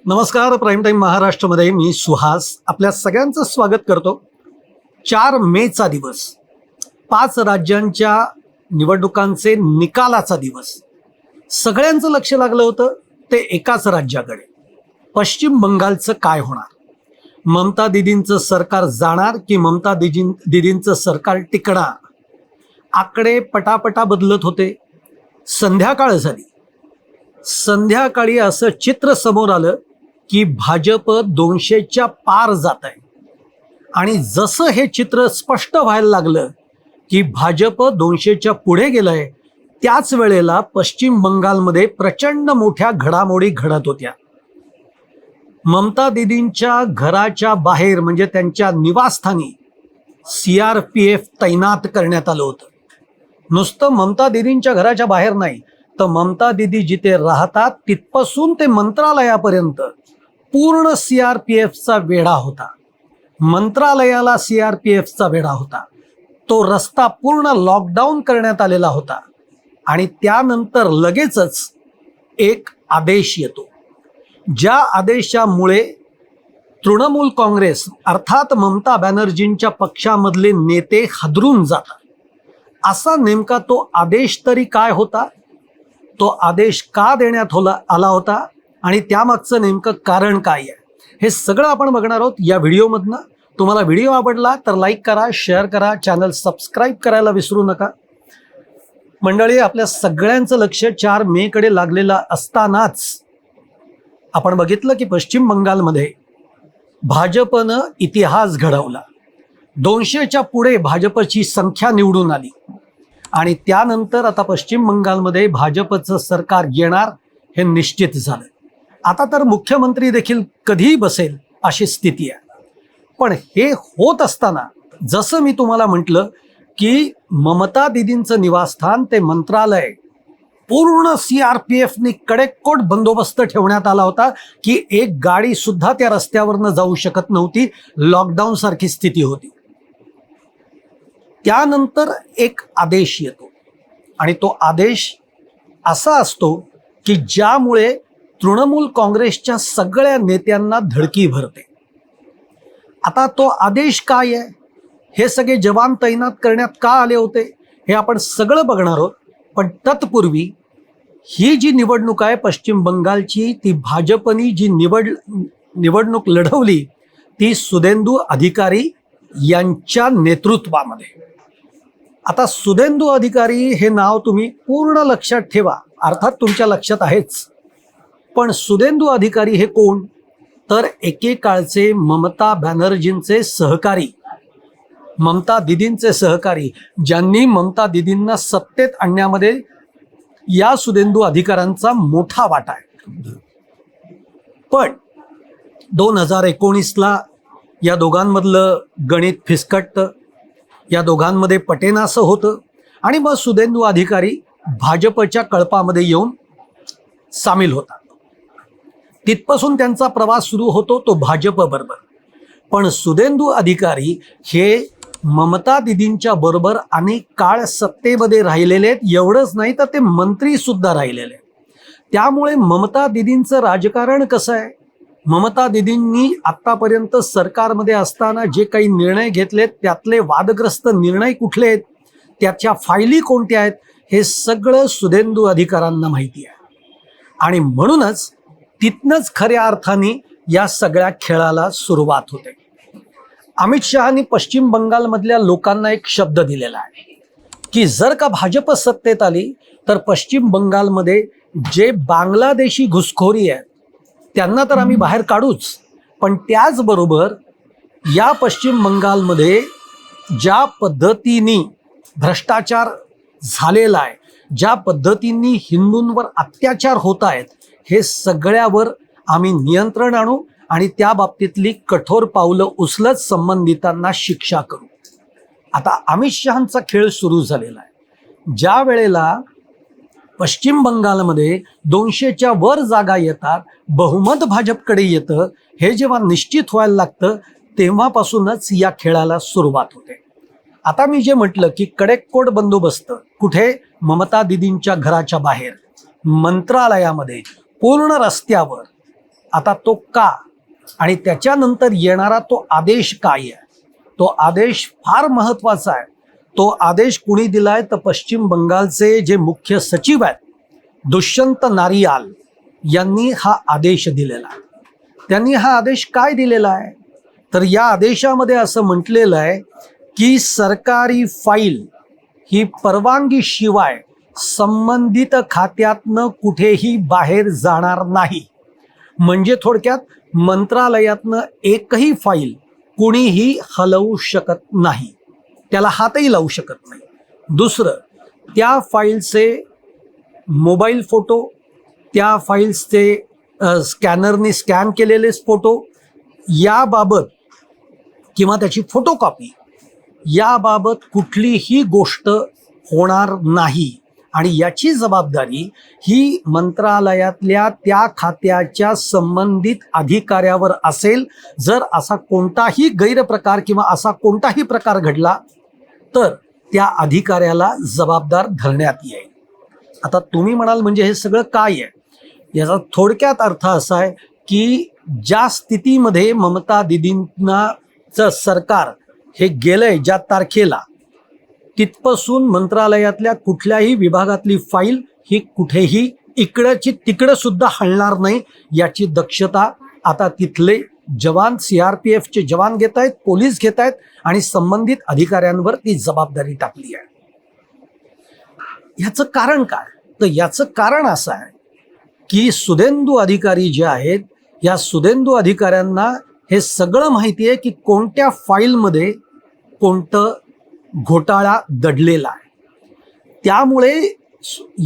नमस्कार. Prime time महाराष्ट्रामध्ये मी सुहास आपल्या सगळ्यांचं स्वागत करतो. 4 मेचा दिवस, 5 राज्यांच्या निवडणुकांचे निकालाचा दिवस. सगळ्यांचं लक्ष लागलं होतं ते एकाच राज्याकडे, पश्चिम बंगालचं काय होणार. ममता दीदींचं सरकार जाणार की ममता दीदींचं सरकार टिकणार. आकडे पटापटा बदलत होते. संध्याकाळ झाली. संध्याकाळी असं चित्र समोर आलं की भाजप 200च्या पार जात आहे. आणि जसं हे चित्र स्पष्ट व्हायला लागलं की भाजप 200च्या पुढे गेलंय, त्याच वेळेला पश्चिम बंगालमध्ये प्रचंड मोठ्या घडामोडी घडत होत्या. ममता दीदींच्या घराच्या बाहेर म्हणजे त्यांच्या निवासस्थानी CRPF तैनात करण्यात आलं होतं. नुसतं ममता दीदींच्या घराच्या बाहेर नाही, तर ममता दीदी जिथे राहतात तिथपासून ते मंत्रालयापर्यंत पूर्ण CRPFचा वेढा होता. मंत्रालयाला CRPFचा वेढा होता. तो रस्ता पूर्ण लॉकडाऊन करण्यात आलेला होता. आणि त्यानंतर लगेचच एक आदेश येतो, ज्या आदेशामुळे तृणमूल काँग्रेस अर्थात ममता बॅनर्जींच्या पक्षामधले नेते हादरून जातात. असा नेमका तो आदेश तरी काय होता, तो आदेश का देण्यात आला होता आणि त्यामागचं नेमकं कारण काय आहे, हे सगळं आपण बघणार आहोत या व्हिडिओमधनं. तुम्हाला व्हिडिओ आवडला तर लाईक करा, शेअर करा, चॅनल सबस्क्राईब करायला विसरू नका. मंडळी, आपल्या सगळ्यांचं लक्ष 4 मेकडे लागलेलं असतानाच आपण बघितलं की पश्चिम बंगालमध्ये भाजपनं इतिहास घडवला. 200च्या पुढे भाजपची संख्या निवडून आली आणि त्यानंतर आता पश्चिम बंगालमध्ये भाजपचं सरकार येणार हे निश्चित झालं. आता तर मुख्यमंत्री देखील कधीही बसेल अशी स्थिती आहे. पण हे होत असताना जसं मी तुम्हाला म्हटलं की ममता दीदींचं निवासस्थान ते मंत्रालय पूर्ण CRPFने कडेकोट बंदोबस्त ठेवण्यात आला होता की एक गाडी सुद्धा त्या रस्त्यावरनं जाऊ शकत नव्हती. लॉकडाऊन सारखी स्थिती होती. त्यानंतर एक आदेश येतो आणि तो आदेश असा असतो की ज्यामुळे तृणमूल काँग्रेसच्या सगळ्या नेत्यांना धडकी भरते. आता तो आदेश काय आहे, हे सगळे जवान तैनात करण्यात का आले होते, हे आपण सगळं बघणार आहोत. पण तत्पूर्वी ही जी निवडणूक आहे पश्चिम बंगालची, ती भाजपनी जी निवडणूक लढवली ती सुदेंदू अधिकारी यांच्या नेतृत्वामध्ये. आता सुदेंदू अधिकारी हे नाव तुम्ही पूर्ण लक्षात ठेवा, अर्थात तुमच्या लक्षात आहेच. पण सुदेंदू अधिकारी हे कोण, तर एकेकाळचे ममता बॅनर्जींचे सहकारी, ममता दीदींचे सहकारी, ज्यांनी ममता दीदींना सत्तेत आणण्यामध्ये या सुदेंदू अधिकाऱ्यांचा मोठा वाटा आहे. पण 2019ला या दोघांमधलं गणित फिसकटतं, या दोघांमध्ये पटेनासं होतं आणि मग सुदेंदू अधिकारी भाजपच्या कळपामध्ये येऊन सामील होतात. तिथपासून त्यांचा प्रवास सुरू होतो तो भाजपबरोबर. पण सुदेंदू अधिकारी हे ममता दीदींच्या बरोबर अनेक काळ सत्तेमध्ये राहिलेले आहेत. एवढंच नाही तर ते मंत्री सुद्धा राहिलेले आहेत. त्यामुळे ममता दीदींचं राजकारण कसं आहे, ममता दीदींनी आत्तापर्यंत सरकारमध्ये असताना जे काही निर्णय घेतलेत त्यातले वादग्रस्त निर्णय कुठले आहेत, त्याच्या फायली कोणत्या आहेत, हे सगळं सुदेंदू अधिकाऱ्यांना माहिती आहे. आणि म्हणूनच तिथनंच खऱ्या अर्थाने या सगळ्या खेळाला सुरुवात होते. अमित शहानी पश्चिम बंगालमधल्या लोकांना एक शब्द दिलेला आहे की जर का भाजप सत्तेत आली तर पश्चिम बंगालमध्ये जे बांगलादेशी घुसखोरी आहे त्यांना तर आम्ही बाहेर काढूच, पण त्याचबरोबर या पश्चिम बंगालमध्ये ज्या पद्धतीने भ्रष्टाचार झालेला आहे, ज्या पद्धतीने हिंदूंवर अत्याचार होत आहेत, हे सगळ्यावर आम्ही नियंत्रण आणू आणि त्या बाबतीतली कठोर पावलं उचलत संबंधितांना शिक्षा करू. आता अमित शहांचा खेळ सुरू झालेला आहे. ज्या वेळेला पश्चिम बंगालमध्ये 200च्या वर जागा येतात, बहुमत भाजपकडे येतं, हे जेव्हा निश्चित व्हायला लागतं तेव्हापासूनच या खेळाला सुरुवात होते. आता मी जे म्हटलं की कडेकोट बंदोबस्त कुठे, ममता दीदींच्या घराच्या बाहेर, मंत्रालयामध्ये, पूर्ण रस्त्यावर आता तो का आणि त्याच्यानंतर येणारा तो आदेश काय आहे, तो आदेश फार महत्वाचा आहे. तो आदेश कुणी दिलाय तर पश्चिम बंगालचे जे मुख्य सचिव आहेत दुष्यंत नारियाल यांनी हा आदेश दिलेला आहे. त्यांनी हा आदेश काय दिलेला आहे तर या आदेशामध्ये असं म्हटलेलं आहे की सरकारी फाईल ही परवानगीशिवाय संबंधित खात्यातनं कुठेही बाहेर जाणार नाही. म्हणजे थोडक्यात मंत्रालयातनं एकही फाईल कुणीही हलवू शकत नाही, त्याला हातही लावू शकत नाही. दुसरं, त्या फाईलचे मोबाईल फोटो, त्या फाईल्सचे स्कॅनरने स्कॅन केलेले फोटो याबाबत किंवा त्याची फोटोकॉपी याबाबत कुठलीही गोष्ट होणार नाही. आणि याची जबाबदारी ही मंत्रालयातल्या त्या खात्याच्या संबंधित अधिकाऱ्यावर असेल. जर असा कोणताही गैरप्रकार किंवा असा कोणताही प्रकार घडला तर त्या अधिकाऱ्याला जबाबदार धरण्यात येईल. आता तुम्ही म्हणाल म्हणजे हे सगळं काय आहे, याचा थोडक्यात अर्थ असा आहे की ज्या स्थितीमध्ये ममता दिदींनाचं सरकार हे गेलंय ज्या तारखेला, तिथपासून मंत्रालयातल्या कुठल्याही विभागातली फाईल ही कुठेही इकडची तिकडं सुद्धा हलणार नाही याची दक्षता आता तिथले जवान, CRPFचे जवान घेत आहेत, पोलीस घेत आहेत आणि संबंधित अधिकाऱ्यांवर ती जबाबदारी टाकली आहे. याचं कारण काय तर याचं कारण असं आहे की सुदेंदू अधिकारी जे आहेत या सुदेंदू अधिकाऱ्यांना हे सगळं माहिती आहे की कोणत्या फाईलमध्ये कोणतं घोटाळा दडलेला आहे. त्यामुळे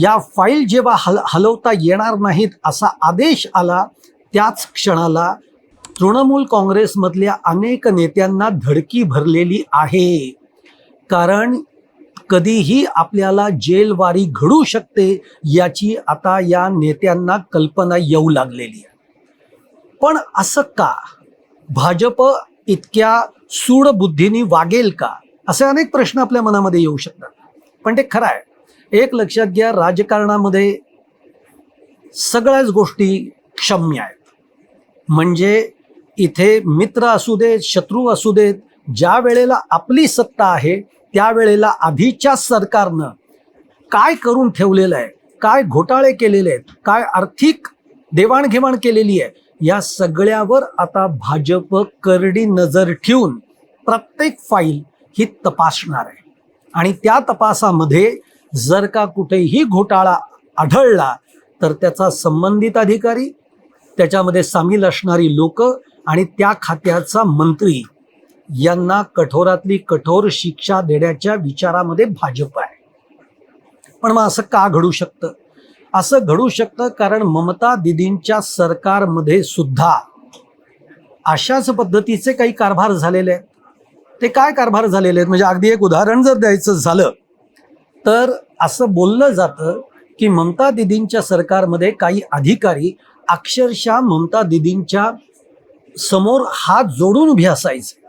या फाईल जेव्हा हलवता येणार नाहीत असा आदेश आला त्याच क्षणाला तृणमूल काँग्रेसमधल्या अनेक नेत्यांना धडकी भरलेली आहे. कारण कधीही आपल्याला जेलवारी घडू शकते याची आता या नेत्यांना कल्पना येऊ लागलेली आहे. पण असं का भाजप इतक्या सूडबुद्धीने वागेल का, असे अनेक प्रश्न आपल्या मनामध्ये येऊ शकतात. पण ते खरं आहे. एक लक्षात घ्या, राजकारणामध्ये सगळ्याच गोष्टी क्षम्य आहेत. म्हणजे इथे मित्र असू देत, शत्रू असू देत, ज्या वेळेला आपली सत्ता आहे त्यावेळेला आधीच्या सरकारनं काय करून ठेवलेलं आहे, काय घोटाळे केलेले आहेत, काय आर्थिक देवाणघेवाण केलेली आहे, या सगळ्यावर आता भाजप करडी नजर ठेवून प्रत्येक फाईल ही तपासणार आहे. आणि त्या तपासामध्ये जर का कुठेही घोटाळा आढळला तर त्याचा संबंधित अधिकारी, त्याच्यामध्ये सामील असणारी लोक आणि त्या खात्याचा मंत्री यांना कठोरातली कठोर शिक्षा देण्याच्या विचारामध्ये भाजप आहे. पण मग असं का घडू शकतं? असं घडू शकतं कारण ममता दिदींच्या सरकारमध्ये सुद्धा अशाच पद्धतीचे काही कारभार झालेले आहेत. ते काय कारभार झालेले आहेत म्हणजे अगदी एक उदाहरण जर द्यायचं झालं तर असं बोललं जातं की ममता दिदींच्या सरकारमध्ये काही अधिकारी अक्षरशः ममता दिदींच्या समोर हात जोडून उभे असायचे.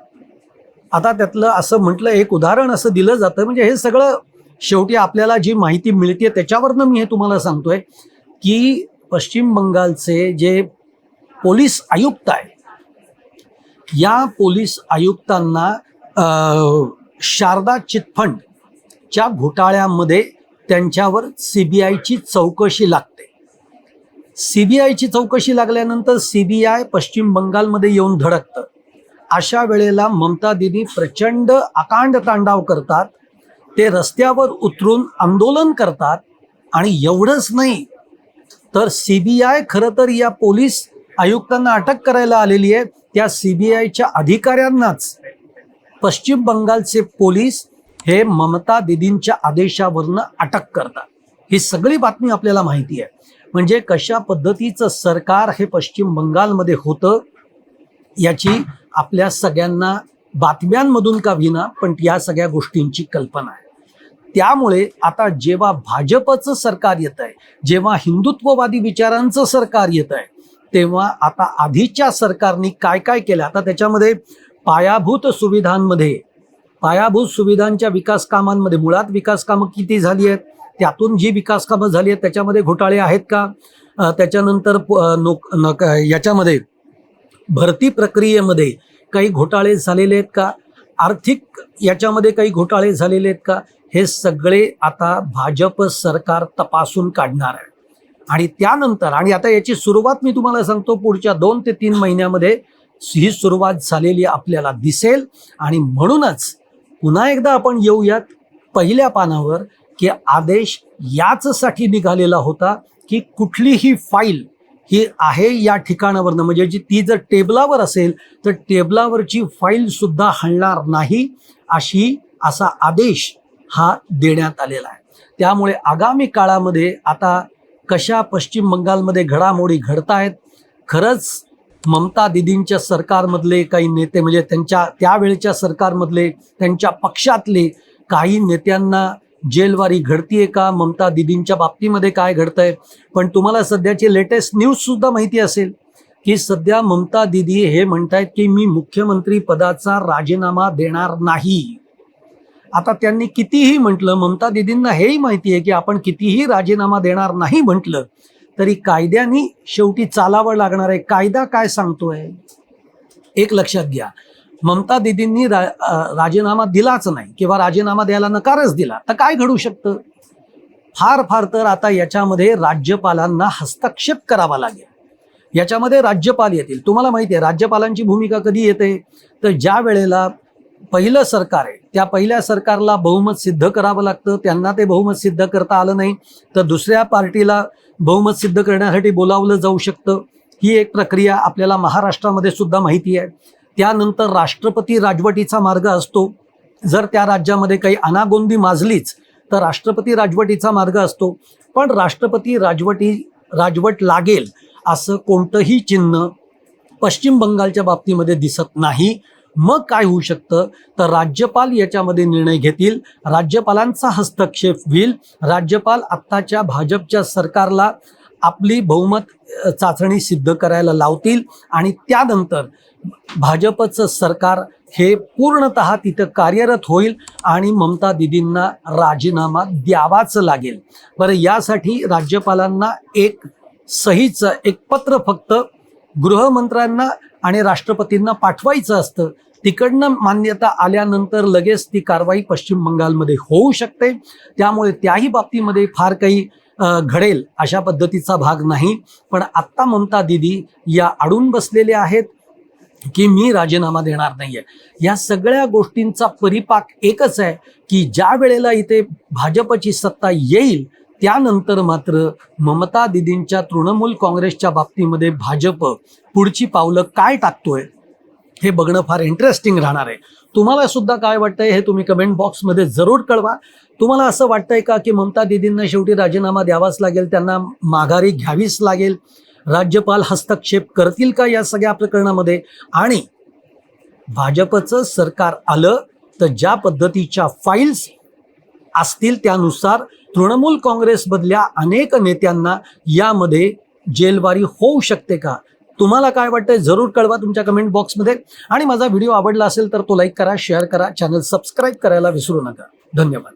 आता त्यातलं असं म्हटलं, एक उदाहरण असं दिलं जातं, म्हणजे हे सगळं शेवटी आपल्याला जी माहिती मिळते त्याच्यावरनं मी हे तुम्हाला सांगतोय की पश्चिम बंगालचे जे पोलीस आयुक्त आहेत या पोलीस आयुक्तांना शारदा चिटफंडच्या घोटाळ्यामध्ये त्यांच्यावर CBIची चौकशी लागते. CBIची चौकशी लागल्यानंतर CBI पश्चिम बंगालमध्ये येऊन धडकतं. अशा वेळेला ममता दिदी प्रचंड आकांड तांडव करतात. ते रस्त्यावर उतरून आंदोलन करतात. आणि एवढंच नाही तर CBI खरं तर या पोलीस आयुक्तांना अटक करायला आलेली आहे. त्या CBIच्या अधिकाऱ्यांनाच पश्चिम बंगालचे पोलीस हे ममता दिदींच्या आदेशावरनं अटक करतात. ही सगळी बातमी आपल्याला माहिती आहे. म्हणजे कशा पद्धतीचं सरकार हे पश्चिम बंगालमध्ये होतं याची आपल्या सगळ्यांना बातम्यांमधून का विना पण या सगळ्या गोष्टींची कल्पना आहे. त्यामुळे आता जेव्हा भाजपचं सरकार येत आहे, जेव्हा हिंदुत्ववादी विचारांचं सरकार येत आहे, तेव्हा आता आधीच्या सरकारने काय काय केलं, आता त्याच्यामध्ये पायाभूत सुविधांच्या विकास कामांमध्ये मुळात विकास कामं किती झाली आहेत त्यातून जी विकास कामं झाली आहेत त्याच्यामध्ये घोटाळे आहेत का? त्याच्यानंतर याच्यामध्ये भरती प्रक्रियेमध्ये काही घोटाळे झालेले आहेत का? आर्थिक याच्यामध्ये काही घोटाळे झालेले आहेत का? हे सगळे आता भाजप सरकार तपासून काढणार आहे. आणि त्यानंतर आणि आता याची सुरुवात मी तुम्हाला सांगतो, पुढच्या 2 ते 3 महिन्यामध्ये ही सुरुवात झालेली आपल्याला दिसेल. आणि म्हणूनच पुन्हा एकदा आपण येऊयात पहिल्या पानावर, की आदेश याचसाठी निघालेला होता की कुठलीही फाईल ही आहे या ठिकाणावरनं, म्हणजे ती जर टेबलावर असेल तर टेबलावरची फाईल सुद्धा हलणार नाही, असा आदेश हा देण्यात आलेला आहे. त्यामुळे आगामी काळामध्ये आता कशा पश्चिम बंगालमध्ये घडामोडी घडतायत, खरंच ममता दिदींच्या सरकारमधले काही नेते, म्हणजे त्यांच्या त्यावेळेच्या सरकारमधले त्यांच्या पक्षातले काही नेत्यांना जेलवारी घडतीये का? ममता दिदींच्या बाबतीमध्ये काय घडतंय? पण तुम्हाला सध्याची लेटेस्ट न्यूज सुद्धा माहिती असेल की सध्या ममता दिदी हे म्हणतायत की मी मुख्यमंत्री पदाचा राजीनामा देणार नाही. आता त्यांनी कितीही म्हटलं, ममता दिदींना हेही माहिती आहे की आपण कितीही राजीनामा देणार नाही म्हटलं तरी कायद्याने शेवटी चालावं लागणार आहे. कायदा काय सांगतोय एक लक्षात घ्या. ममता दिदींनी राजीनामा दिलाच नाही किंवा राजीनामा द्यायला नकारच दिला तर काय घडू शकतं? फार तर आता याच्यामध्ये राज्यपालांना हस्तक्षेप करावा लागेल. याच्यामध्ये राज्यपाल येतील. तुम्हाला माहिती आहे राज्यपालांची भूमिका कधी येते? तर ज्या वेळेला पहिलं सरकार आहे त्या पहिल्या सरकारला बहुमत सिद्ध करावं लागतं. त्यांना ते बहुमत सिद्ध करता आलं नाही तर दुसऱ्या पार्टीला बहुमत सिद्ध करण्यासाठी बोलावलं जाऊ शकतं. ही एक प्रक्रिया आपल्याला महाराष्ट्रामध्ये सुद्धा माहिती आहे. त्यानंतर राष्ट्रपती राजवटीचा मार्ग असतो. जर त्या राज्यामध्ये काही अनागोंदी माजलीच तर राष्ट्रपती राजवटीचा मार्ग असतो. पण राष्ट्रपती राजवट लागेल असं कोणतंही चिन्ह पश्चिम बंगालच्या बाबतीमध्ये दिसत नाही. मग काय होऊ शकतं तर राज्यपाल याच्यामध्ये निर्णय घेतील, राज्यपालांचा हस्तक्षेप होईल. राज्यपाल आत्ताच्या भाजपच्या सरकारला आपली बहुमत चाचणी सिद्ध करायला लावतील आणि त्यानंतर भाजपचं सरकार हे पूर्णतः तिथं कार्यरत होईल आणि ममता दिदींना राजीनामा द्यावाच लागेल. बरं, यासाठी राज्यपालांना एक सहीचं एक पत्र फक्त गृहमंत्र्यांना आणि राष्ट्रपतींना पाठवायचं असतं. तिकडनं मान्यता आल्यानंतर लगेच ती कारवाई पश्चिम बंगालमध्ये होऊ शकते. त्यामुळे त्याही बाबतीमध्ये फार काही घडेल अशा पद्धतीचा भाग नाही. पण आत्ता ममता दिदी या अडून बसलेल्या आहेत की मी राजीनामा देणार नाहीये. या सगळ्या गोष्टींचा परिपाक एकच आहे की ज्या वेळेला इथे भाजपची सत्ता येईल त्यानंतर मात्र ममता दिदींच्या तृणमूल काँग्रेसच्या बाबतीमध्ये भाजप पुढची पावलं काय टाकतोय हे बघणं फार इंटरेस्टिंग राहणार आहे. तुम्हाला सुद्धा काय वाटतंय हे तुम्ही कमेंट बॉक्समध्ये जरूर कळवा. तुम्हाला असं वाटतंय का की ममता दिदींना शेवटी राजीनामा द्यावाच लागेल, त्यांना माघारी घ्यावीच लागेल? राज्यपाल हस्तक्षेप करतील का या सगळ्या प्रकरणामध्ये? आणि भाजपचं सरकार आलं तर ज्या पद्धतीच्या फाईल्स असतील त्यानुसार तृणमूल काँग्रेसमधल्या अनेक नेत्यांना यामध्ये जेलवारी होऊ शकते का? तुम्हाला काय वाटतंय जरूर कळवा तुमच्या कमेंट बॉक्समध्ये. आणि माझा व्हिडिओ आवडला असेल तर तो लाईक करा, शेअर करा, चॅनल सबस्क्राईब करायला विसरू नका. धन्यवाद.